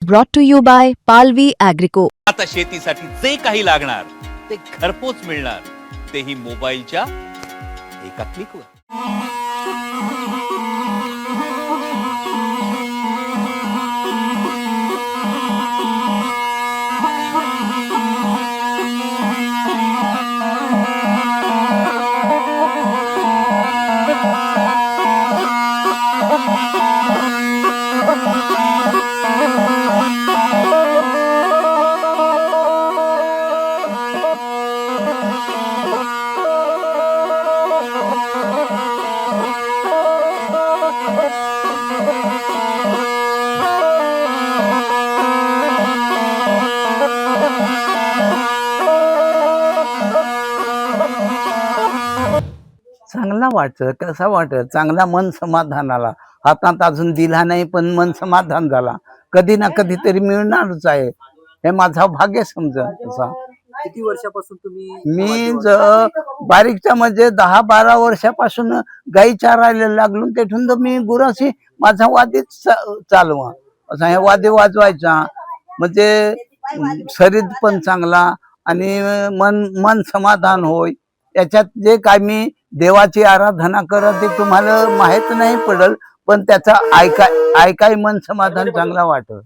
brought to you by Palvi Agrico. आता शेतीसाठी जे काही लागणार ते घरपोच मिळणार, तेही मोबाईलच्या एका क्लिकवर. चांगला वाटत, कसा वाटत, चांगला मन समाधानाला. हातात अजून दिला नाही पण मन समाधान झाला. कधी ना कधी तरी मिळणारच आहे, हे माझा भाग्य समजा. किती वर्षापासून तुम्ही मी बारीकच्या म्हणजे 10-12 वर्षापासून गाई चारायला लागलो. तेथून तर मी गुराशी माझा वादीच चालवा, असा हे वादे वाजवायचा. म्हणजे शरीर पण चांगला आणि मन समाधान होय. त्याच्यात जे काय मी देवाची आराधना करत ते तुम्हाला माहित नाही पडल, पण त्याचा ऐकाय मन समाधान चांगला वाटत.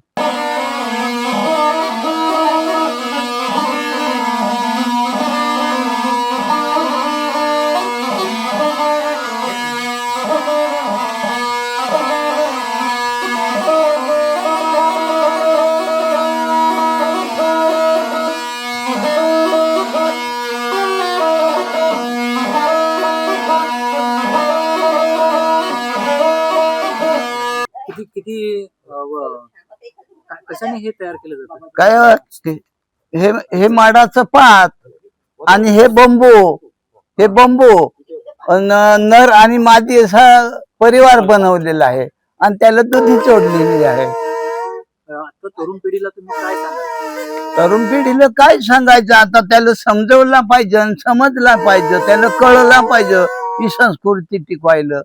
किती कशाने हे तयार केलं जातं? काय हे माडाचं पात आणि हे बंबू नर आणि मादी असा परिवार बनवलेला आहे आणि त्याला दुधी चोडलेली आहे. आता तरुण पिढीला तुम्ही काय सांगाल? तरुण पिढीला काय सांगायचं, आता त्याला समजवला पाहिजे, समजला पाहिजे, त्याला कळला पाहिजे ही संस्कृती टिकवायला.